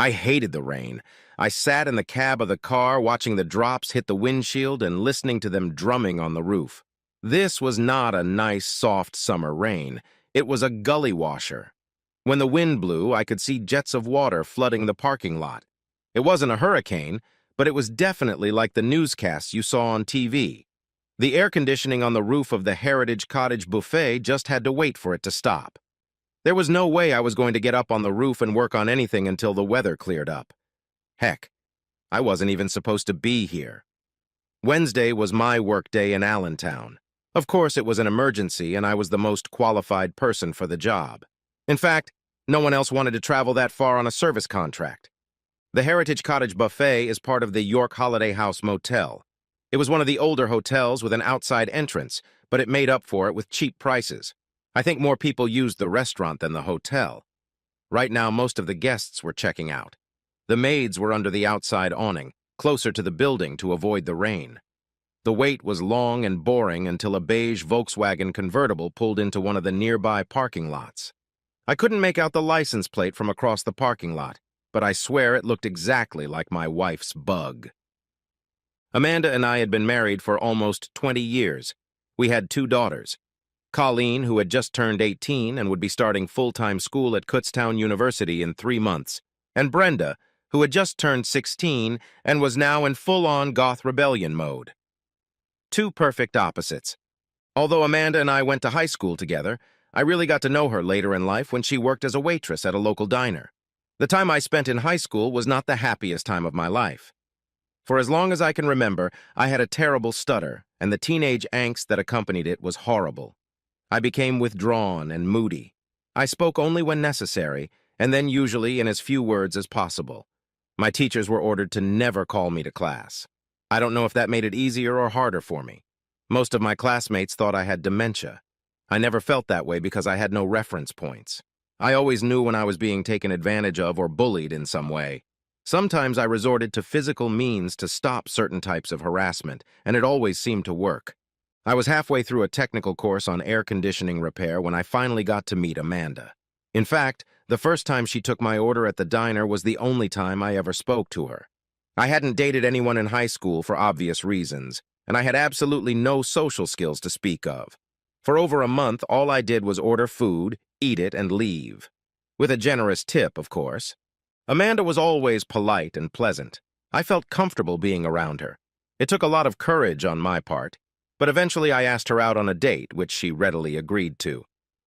I hated the rain. I sat in the cab of the car watching the drops hit the windshield and listening to them drumming on the roof. This was not a nice, soft summer rain. It was a gully washer. When the wind blew, I could see jets of water flooding the parking lot. It wasn't a hurricane, but it was definitely like the newscasts you saw on TV. The air conditioning on the roof of the Heritage Cottage buffet just had to wait for it to stop. There was no way I was going to get up on the roof and work on anything until the weather cleared up. Heck, I wasn't even supposed to be here. Wednesday was my work day in Allentown. Of course, it was an emergency, and I was the most qualified person for the job. In fact, no one else wanted to travel that far on a service contract. The Heritage Cottage buffet is part of the York Holiday House Motel. It was one of the older hotels with an outside entrance, but it made up for it with cheap prices. I think more people used the restaurant than the hotel. Right now, most of the guests were checking out. The maids were under the outside awning, closer to the building to avoid the rain. The wait was long and boring until a beige Volkswagen convertible pulled into one of the nearby parking lots. I couldn't make out the license plate from across the parking lot, but I swear it looked exactly like my wife's Bug. Amanda and I had been married for almost 20 years. We had 2 daughters. Colleen, who had just turned 18 and would be starting full-time school at Kutztown University in 3 months, and Brenda, who had just turned 16 and was now in full-on goth rebellion mode. 2 perfect opposites. Although Amanda and I went to high school together, I really got to know her later in life when she worked as a waitress at a local diner. The time I spent in high school was not the happiest time of my life. For as long as I can remember, I had a terrible stutter, and the teenage angst that accompanied it was horrible. I became withdrawn and moody. I spoke only when necessary, and then usually in as few words as possible. My teachers were ordered to never call me to class. I don't know if that made it easier or harder for me. Most of my classmates thought I had dementia. I never felt that way because I had no reference points. I always knew when I was being taken advantage of or bullied in some way. Sometimes I resorted to physical means to stop certain types of harassment, and it always seemed to work. I was halfway through a technical course on air conditioning repair when I finally got to meet Amanda. In fact, the first time she took my order at the diner was the only time I ever spoke to her. I hadn't dated anyone in high school for obvious reasons, and I had absolutely no social skills to speak of. For over a month, all I did was order food, eat it, and leave. With a generous tip, of course. Amanda was always polite and pleasant. I felt comfortable being around her. It took a lot of courage on my part. But eventually I asked her out on a date, which she readily agreed to.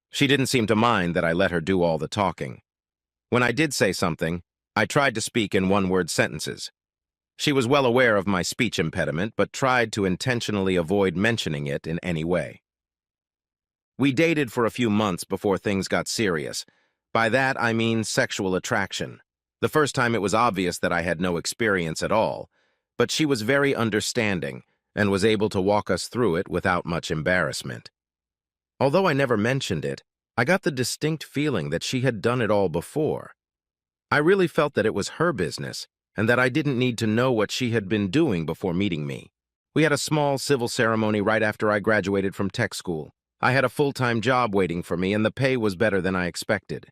She didn't seem to mind that I let her do all the talking. When I did say something, I tried to speak in one-word sentences. She was well aware of my speech impediment, but tried to intentionally avoid mentioning it in any way. We dated for a few months before things got serious. By that, I mean sexual attraction. The first time it was obvious that I had no experience at all, but she was very understanding and was able to walk us through it without much embarrassment. Although I never mentioned it, I got the distinct feeling that she had done it all before. I really felt that it was her business, and that I didn't need to know what she had been doing before meeting me. We had a small civil ceremony right after I graduated from tech school. I had a full-time job waiting for me, and the pay was better than I expected.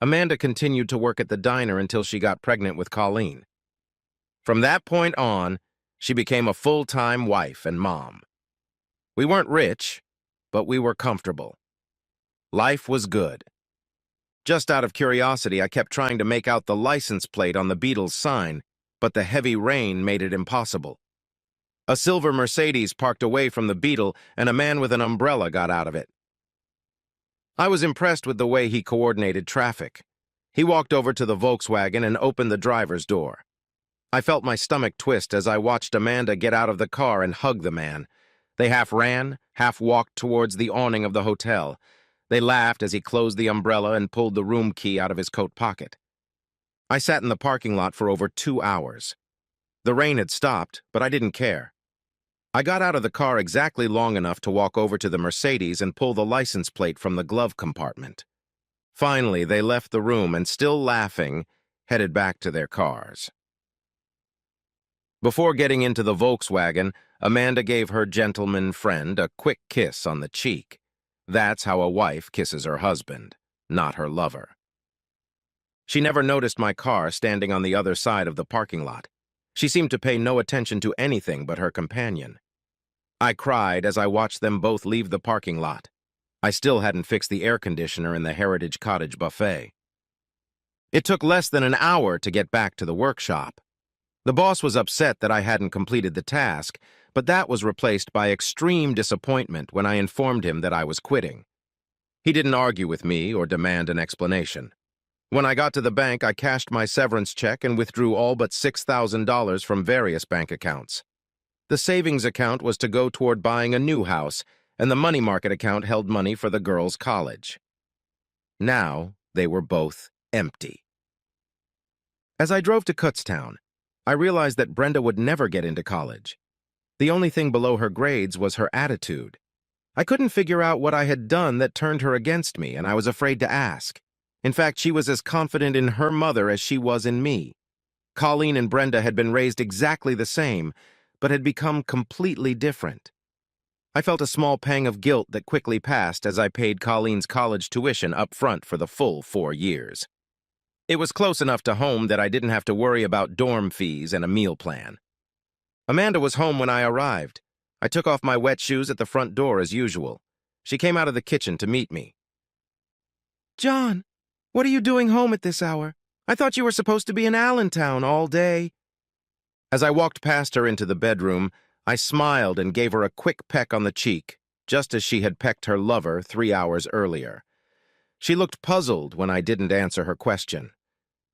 Amanda continued to work at the diner until she got pregnant with Colleen. From that point on, she became a full-time wife and mom. We weren't rich, but we were comfortable. Life was good. Just out of curiosity, I kept trying to make out the license plate on the Beatles sign, but the heavy rain made it impossible. A silver Mercedes parked away from the Beetle, and a man with an umbrella got out of it. I was impressed with the way he coordinated traffic. He walked over to the Volkswagen and opened the driver's door. I felt my stomach twist as I watched Amanda get out of the car and hug the man. They half ran, half walked towards the awning of the hotel. They laughed as he closed the umbrella and pulled the room key out of his coat pocket. I sat in the parking lot for over 2 hours. The rain had stopped, but I didn't care. I got out of the car exactly long enough to walk over to the Mercedes and pull the license plate from the glove compartment. Finally, they left the room and, still laughing, headed back to their cars. Before getting into the Volkswagen, Amanda gave her gentleman friend a quick kiss on the cheek. That's how a wife kisses her husband, not her lover. She never noticed my car standing on the other side of the parking lot. She seemed to pay no attention to anything but her companion. I cried as I watched them both leave the parking lot. I still hadn't fixed the air conditioner in the Heritage Cottage buffet. It took less than an hour to get back to the workshop. The boss was upset that I hadn't completed the task, but that was replaced by extreme disappointment when I informed him that I was quitting. He didn't argue with me or demand an explanation. When I got to the bank, I cashed my severance check and withdrew all but $6,000 from various bank accounts. The savings account was to go toward buying a new house, and the money market account held money for the girls' college. Now, they were both empty. As I drove to Kutztown, I realized that Brenda would never get into college. The only thing below her grades was her attitude. I couldn't figure out what I had done that turned her against me, and I was afraid to ask. In fact, she was as confident in her mother as she was in me. Colleen and Brenda had been raised exactly the same, but had become completely different. I felt a small pang of guilt that quickly passed as I paid Colleen's college tuition up front for the full 4 years. It was close enough to home that I didn't have to worry about dorm fees and a meal plan. Amanda was home when I arrived. I took off my wet shoes at the front door as usual. She came out of the kitchen to meet me. "John, what are you doing home at this hour? I thought you were supposed to be in Allentown all day." As I walked past her into the bedroom, I smiled and gave her a quick peck on the cheek, just as she had pecked her lover 3 hours earlier. She looked puzzled when I didn't answer her question.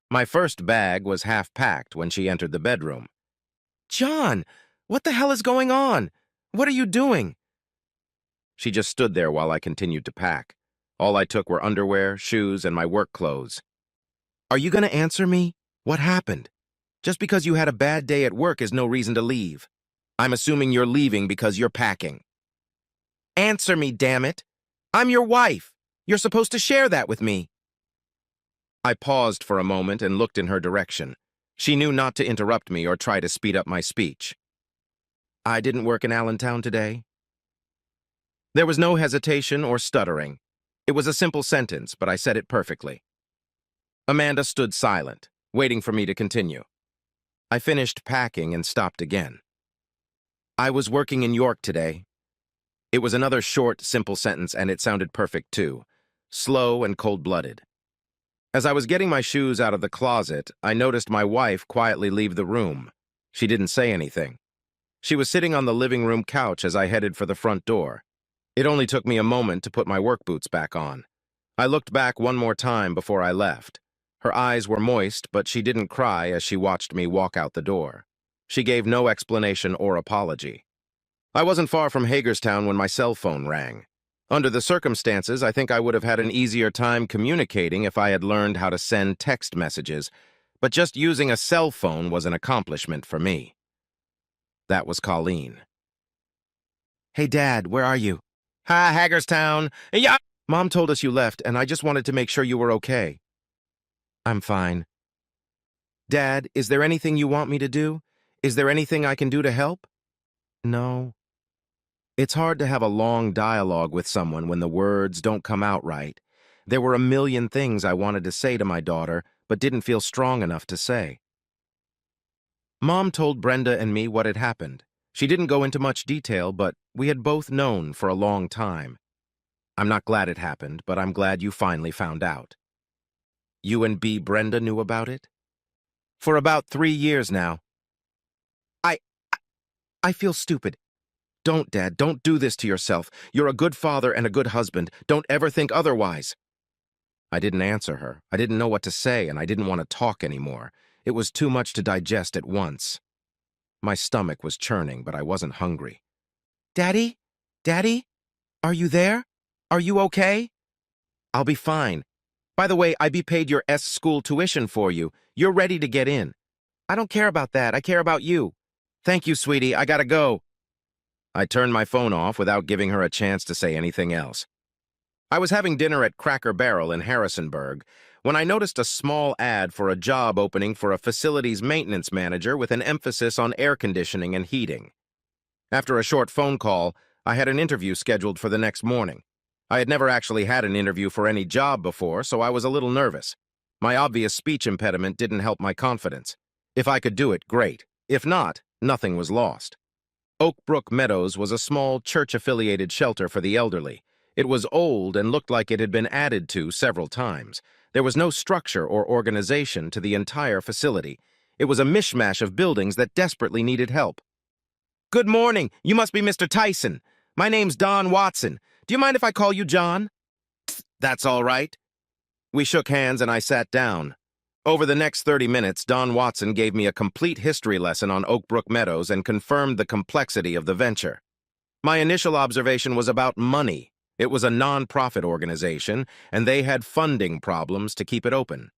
My first bag was half packed when she entered the bedroom. "John, what the hell is going on? What are you doing?" She just stood there while I continued to pack. All I took were underwear, shoes, and my work clothes. "Are you going to answer me? What happened? Just because you had a bad day at work is no reason to leave. I'm assuming you're leaving because you're packing." "Answer me, damn it! I'm your wife. You're supposed to share that with me." I paused for a moment and looked in her direction. She knew not to interrupt me or try to speed up my speech. "I didn't work in Allentown today." There was no hesitation or stuttering. It was a simple sentence, but I said it perfectly. Amanda stood silent, waiting for me to continue. I finished packing and stopped again. "I was working in York today." It was another short, simple sentence, and it sounded perfect too, slow and cold-blooded. As I was getting my shoes out of the closet, I noticed my wife quietly leave the room. She didn't say anything. She was sitting on the living room couch as I headed for the front door. It only took me a moment to put my work boots back on. I looked back one more time before I left. Her eyes were moist, but she didn't cry as she watched me walk out the door. She gave no explanation or apology. I wasn't far from Hagerstown when my cell phone rang. Under the circumstances, I think I would have had an easier time communicating if I had learned how to send text messages, but just using a cell phone was an accomplishment for me. That was Colleen. "Hey, Dad, where are you?" "Hi, Hagerstown. Yeah." "Mom told us you left, and I just wanted to make sure you were okay." "I'm fine." "Dad, is there anything you want me to do? Is there anything I can do to help?" "No." It's hard to have a long dialogue with someone when the words don't come out right. There were a million things I wanted to say to my daughter, but didn't feel strong enough to say. Mom told Brenda and me what had happened. She didn't go into much detail, but we had both known for a long time. "I'm not glad it happened, but I'm glad you finally found out." "You and Brenda knew about it?" "For about 3 years now." I I feel stupid. "Don't, Dad, don't do this to yourself. You're a good father and a good husband. Don't ever think otherwise." I didn't answer her. I didn't know what to say, and I didn't want to talk anymore. It was too much to digest at once. My stomach was churning, but I wasn't hungry. "Daddy? Daddy? Are you there? Are you okay?" "I'll be fine. By the way, I paid your school tuition for you. You're ready to get in." "I don't care about that. I care about you." "Thank you, sweetie. I gotta go." I turned my phone off without giving her a chance to say anything else. I was having dinner at Cracker Barrel in Harrisonburg when I noticed a small ad for a job opening for a facilities maintenance manager with an emphasis on air conditioning and heating. After a short phone call, I had an interview scheduled for the next morning. I had never actually had an interview for any job before, so I was a little nervous. My obvious speech impediment didn't help my confidence. If I could do it, great. If not, nothing was lost. Oak Brook Meadows was a small church-affiliated shelter for the elderly. It was old and looked like it had been added to several times. There was no structure or organization to the entire facility. It was a mishmash of buildings that desperately needed help. "Good morning. You must be Mr. Tyson. My name's Don Watson. Do you mind if I call you John?" "That's all right." We shook hands and I sat down. Over the next 30 minutes, Don Watson gave me a complete history lesson on Oak Brook Meadows and confirmed the complexity of the venture. My initial observation was about money. It was a non-profit organization, and they had funding problems to keep it open.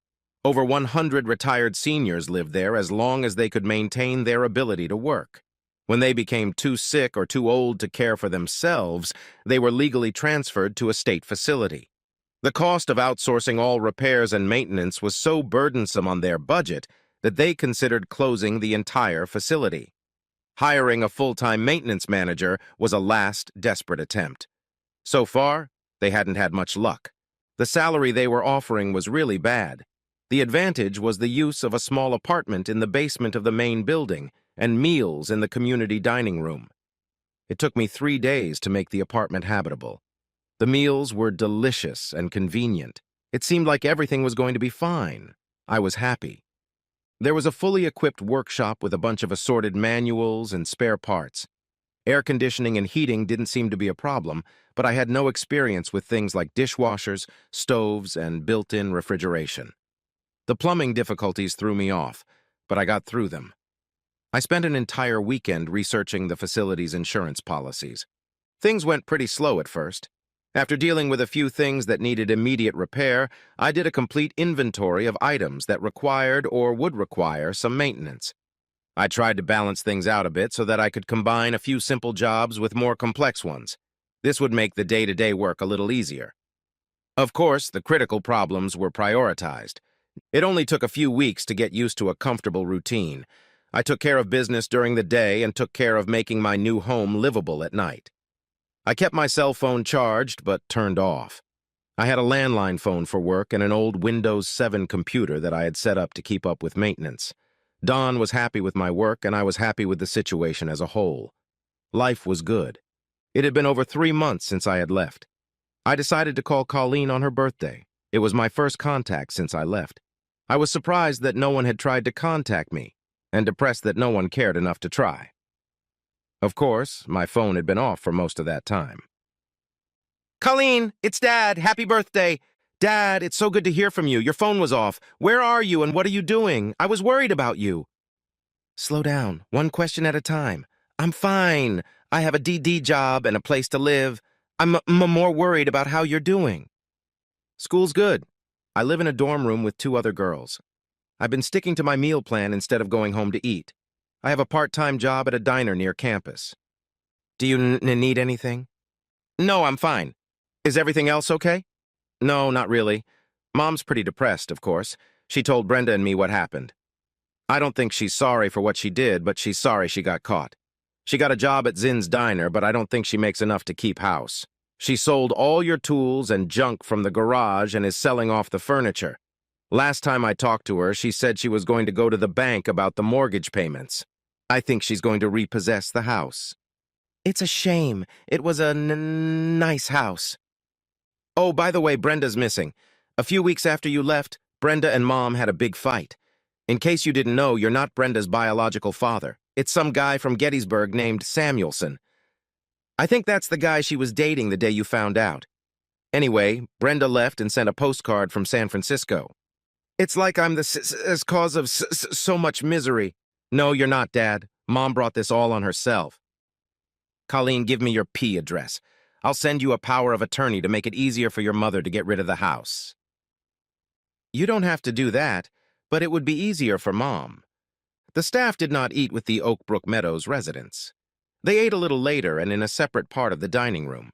Over 100 retired seniors lived there as long as they could maintain their ability to work. When they became too sick or too old to care for themselves, they were legally transferred to a state facility. The cost of outsourcing all repairs and maintenance was so burdensome on their budget that they considered closing the entire facility. Hiring a full-time maintenance manager was a last desperate attempt. So far, they hadn't had much luck. The salary they were offering was really bad. The advantage was the use of a small apartment in the basement of the main building and meals in the community dining room. It took me 3 days to make the apartment habitable. The meals were delicious and convenient. It seemed like everything was going to be fine. I was happy. There was a fully equipped workshop with a bunch of assorted manuals and spare parts. Air conditioning and heating didn't seem to be a problem, but I had no experience with things like dishwashers, stoves, and built-in refrigeration. The plumbing difficulties threw me off, but I got through them. I spent an entire weekend researching the facility's insurance policies. Things went pretty slow at first. After dealing with a few things that needed immediate repair, I did a complete inventory of items that required or would require some maintenance. I tried to balance things out a bit so that I could combine a few simple jobs with more complex ones. This would make the day-to-day work a little easier. Of course, the critical problems were prioritized. It only took a few weeks to get used to a comfortable routine. I took care of business during the day and took care of making my new home livable at night. I kept my cell phone charged, but turned off. I had a landline phone for work and an old Windows 7 computer that I had set up to keep up with maintenance. Don was happy with my work, and I was happy with the situation as a whole. Life was good. It had been over 3 months since I had left. I decided to call Colleen on her birthday. It was my first contact since I left. I was surprised that no one had tried to contact me, and depressed that no one cared enough to try. Of course, my phone had been off for most of that time. "Colleen, it's Dad. Happy birthday. Dad, it's so good to hear from you. Your phone was off. Where are you and what are you doing? I was worried about you." "Slow down. One question at a time. I'm fine. I have a DD job and a place to live. I'm more worried about how you're doing." "School's good. I live in a dorm room with 2 other girls. I've been sticking to my meal plan instead of going home to eat. I have a part-time job at a diner near campus." "Do you need anything?" "No, I'm fine. Is everything else okay?" "No, not really. Mom's pretty depressed, of course. She told Brenda and me what happened. I don't think she's sorry for what she did, but she's sorry she got caught. She got a job at Zinn's Diner, but I don't think she makes enough to keep house. She sold all your tools and junk from the garage and is selling off the furniture. Last time I talked to her, she said she was going to go to the bank about the mortgage payments. I think she's going to repossess the house." "It's a shame. It was a nice house." "Oh, by the way, Brenda's missing. A few weeks after you left, Brenda and Mom had a big fight. In case you didn't know, you're not Brenda's biological father. It's some guy from Gettysburg named Samuelson. I think that's the guy she was dating the day you found out. Anyway, Brenda left and sent a postcard from San Francisco. It's like I'm the cause of so much misery." "No, you're not, Dad. Mom brought this all on herself." "Colleen, give me your P address. I'll send you a power of attorney to make it easier for your mother to get rid of the house." "You don't have to do that, but it would be easier for Mom." The staff did not eat with the Oak Brook Meadows residents. They ate a little later and in a separate part of the dining room.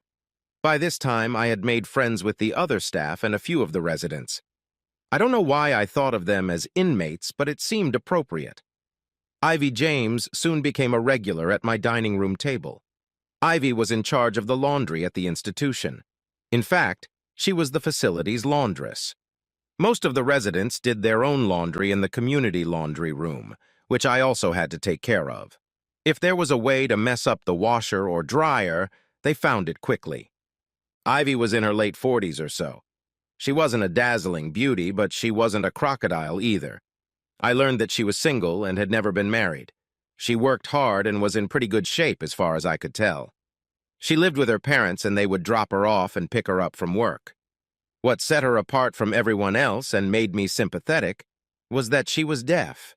By this time, I had made friends with the other staff and a few of the residents. I don't know why I thought of them as inmates, but it seemed appropriate. Ivy James soon became a regular at my dining room table. Ivy was in charge of the laundry at the institution. In fact, she was the facility's laundress. Most of the residents did their own laundry in the community laundry room, which I also had to take care of. If there was a way to mess up the washer or dryer, they found it quickly. Ivy was in her late 40s or so. She wasn't a dazzling beauty, but she wasn't a crocodile either. I learned that she was single and had never been married. She worked hard and was in pretty good shape as far as I could tell. She lived with her parents and they would drop her off and pick her up from work. What set her apart from everyone else and made me sympathetic was that she was deaf.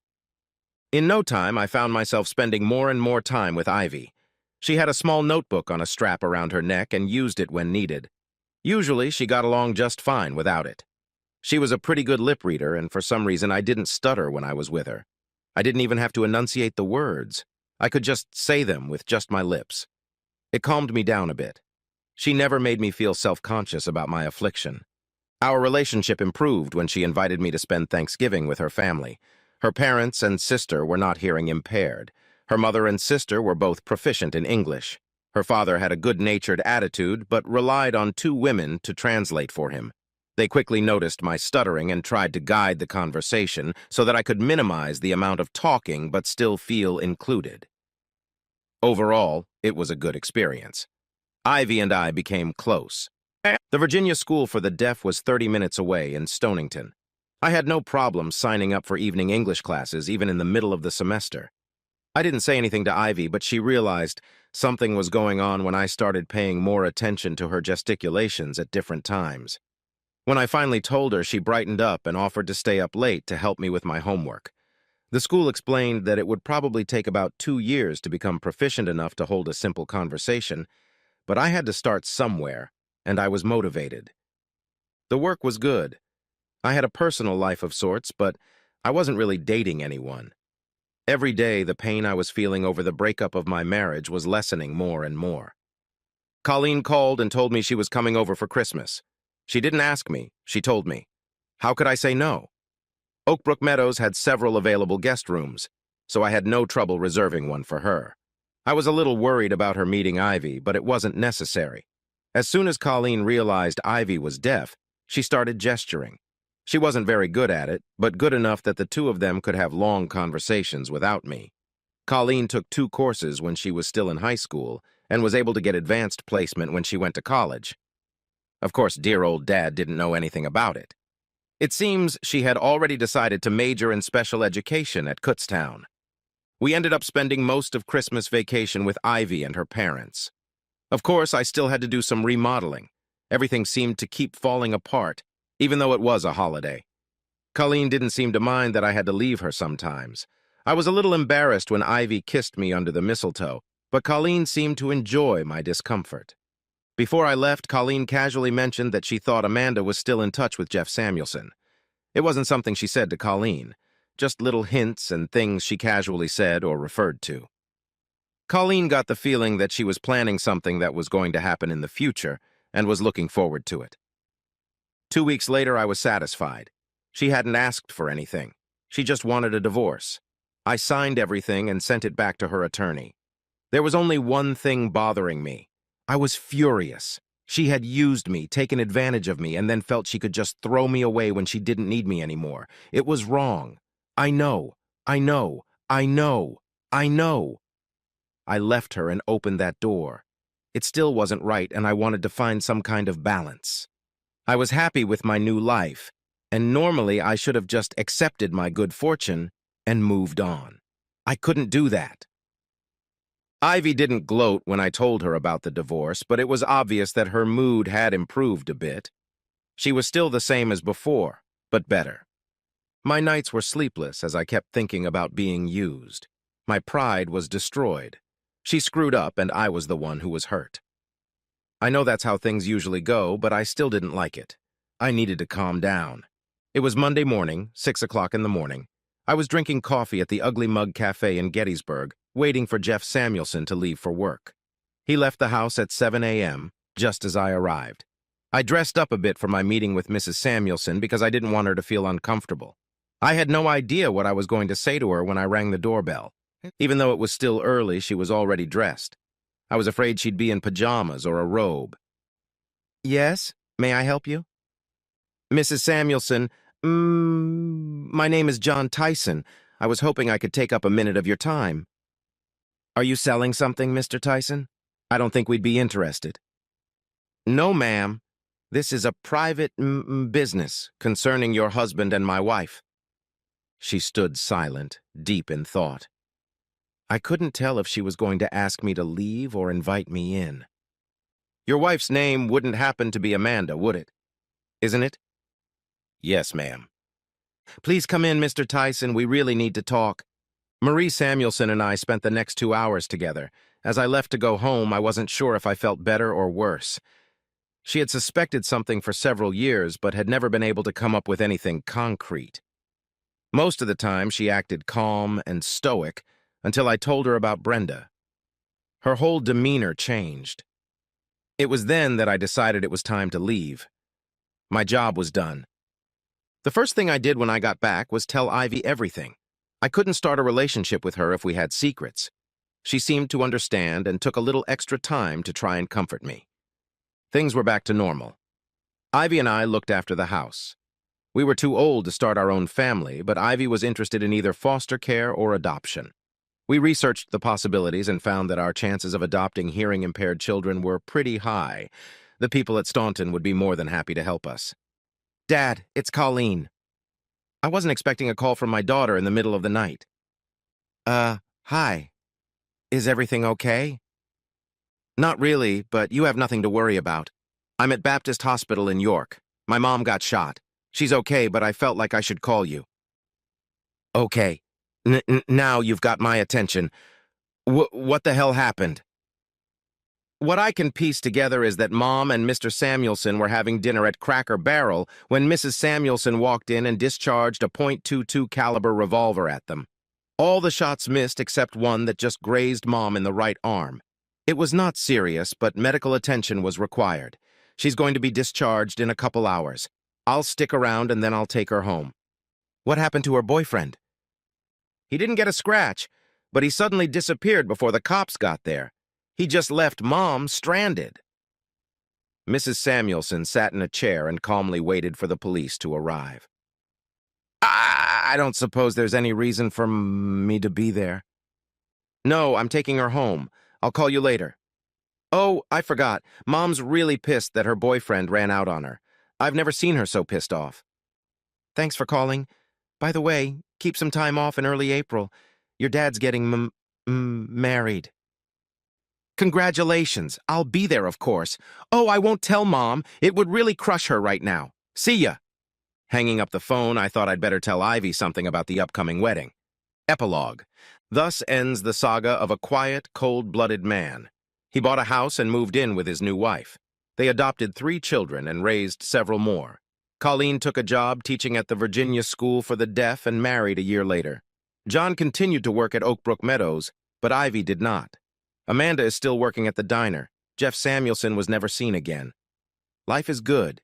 In no time, I found myself spending more and more time with Ivy. She had a small notebook on a strap around her neck and used it when needed. Usually, she got along just fine without it. She was a pretty good lip reader, and for some reason, I didn't stutter when I was with her. I didn't even have to enunciate the words. I could just say them with just my lips. It calmed me down a bit. She never made me feel self-conscious about my affliction. Our relationship improved when she invited me to spend Thanksgiving with her family. Her parents and sister were not hearing impaired. Her mother and sister were both proficient in English. Her father had a good-natured attitude, but relied on two women to translate for him. They quickly noticed my stuttering and tried to guide the conversation so that I could minimize the amount of talking but still feel included. Overall, it was a good experience. Ivy and I became close. The Virginia School for the Deaf was 30 minutes away in Stonington. I had no problem signing up for evening English classes even in the middle of the semester. I didn't say anything to Ivy, but she realized something was going on when I started paying more attention to her gesticulations at different times. When I finally told her, she brightened up and offered to stay up late to help me with my homework. The school explained that it would probably take about 2 years to become proficient enough to hold a simple conversation, but I had to start somewhere, and I was motivated. The work was good. I had a personal life of sorts, but I wasn't really dating anyone. Every day, the pain I was feeling over the breakup of my marriage was lessening more and more. Colleen called and told me she was coming over for Christmas. She didn't ask me, she told me. How could I say no? Oakbrook Meadows had several available guest rooms, so I had no trouble reserving one for her. I was a little worried about her meeting Ivy, but it wasn't necessary. As soon as Colleen realized Ivy was deaf, she started gesturing. She wasn't very good at it, but good enough that the two of them could have long conversations without me. Colleen took 2 courses when she was still in high school and was able to get advanced placement when she went to college. Of course, dear old Dad didn't know anything about it. It seems she had already decided to major in special education at Kutztown. We ended up spending most of Christmas vacation with Ivy and her parents. Of course, I still had to do some remodeling. Everything seemed to keep falling apart, even though it was a holiday. Colleen didn't seem to mind that I had to leave her sometimes. I was a little embarrassed when Ivy kissed me under the mistletoe, but Colleen seemed to enjoy my discomfort. Before I left, Colleen casually mentioned that she thought Amanda was still in touch with Jeff Samuelson. It wasn't something she said to Colleen, just little hints and things she casually said or referred to. Colleen got the feeling that she was planning something that was going to happen in the future and was looking forward to it. 2 weeks later, I was satisfied. She hadn't asked for anything. She just wanted a divorce. I signed everything and sent it back to her attorney. There was only one thing bothering me. I was furious. She had used me, taken advantage of me, and then felt she could just throw me away when she didn't need me anymore. It was wrong. I know. I left her and opened that door. It still wasn't right, and I wanted to find some kind of balance. I was happy with my new life, and normally I should have just accepted my good fortune and moved on. I couldn't do that. Ivy didn't gloat when I told her about the divorce, but it was obvious that her mood had improved a bit. She was still the same as before, but better. My nights were sleepless as I kept thinking about being used. My pride was destroyed. She screwed up, and I was the one who was hurt. I know that's how things usually go, but I still didn't like it. I needed to calm down. It was Monday morning, 6 o'clock in the morning. I was drinking coffee at the Ugly Mug Cafe in Gettysburg, waiting for Jeff Samuelson to leave for work. He left the house at 7 a.m., just as I arrived. I dressed up a bit for my meeting with Mrs. Samuelson because I didn't want her to feel uncomfortable. I had no idea what I was going to say to her when I rang the doorbell. Even though it was still early, she was already dressed. I was afraid she'd be in pajamas or a robe. "Yes, may I help you?" "Mrs. Samuelson, My name is John Tyson. I was hoping I could take up a minute of your time. Are you selling something, Mr. Tyson? I don't think we'd be interested. No, ma'am. This is a private business concerning your husband and my wife. She stood silent, deep in thought. I couldn't tell if she was going to ask me to leave or invite me in. Your wife's name wouldn't happen to be Amanda, would it? Isn't it? Yes, ma'am. Please come in, Mr. Tyson. We really need to talk. Marie Samuelson and I spent the next 2 hours together. As I left to go home, I wasn't sure if I felt better or worse. She had suspected something for several years, but had never been able to come up with anything concrete. Most of the time, she acted calm and stoic until I told her about Brenda. Her whole demeanor changed. It was then that I decided it was time to leave. My job was done. The first thing I did when I got back was tell Ivy everything. I couldn't start a relationship with her if we had secrets. She seemed to understand and took a little extra time to try and comfort me. Things were back to normal. Ivy and I looked after the house. We were too old to start our own family, but Ivy was interested in either foster care or adoption. We researched the possibilities and found that our chances of adopting hearing-impaired children were pretty high. The people at Staunton would be more than happy to help us. Dad, it's Colleen. I wasn't expecting a call from my daughter in the middle of the night. Hi. Is everything okay? Not really, but you have nothing to worry about. I'm at Baptist Hospital in York. My mom got shot. She's okay, but I felt like I should call you. Okay. Now you've got my attention. What the hell happened? What I can piece together is that Mom and Mr. Samuelson were having dinner at Cracker Barrel when Mrs. Samuelson walked in and discharged a .22 caliber revolver at them. All the shots missed except one that just grazed Mom in the right arm. It was not serious, but medical attention was required. She's going to be discharged in a couple hours. I'll stick around and then I'll take her home. What happened to her boyfriend? He didn't get a scratch, but he suddenly disappeared before the cops got there. He just left Mom stranded. Mrs. Samuelson sat in a chair and calmly waited for the police to arrive. I don't suppose there's any reason for me to be there. No, I'm taking her home. I'll call you later. Oh, I forgot. Mom's really pissed that her boyfriend ran out on her. I've never seen her so pissed off. Thanks for calling. By the way, keep some time off in early April. Your dad's getting married. Congratulations. I'll be there, of course. Oh, I won't tell Mom. It would really crush her right now. See ya. Hanging up the phone, I thought I'd better tell Ivy something about the upcoming wedding. Epilogue. Thus ends the saga of a quiet, cold-blooded man. He bought a house and moved in with his new wife. They adopted 3 children and raised several more. Colleen took a job teaching at the Virginia School for the Deaf and married a year later. John continued to work at Oakbrook Meadows, but Ivy did not. Amanda is still working at the diner. Jeff Samuelson was never seen again. Life is good.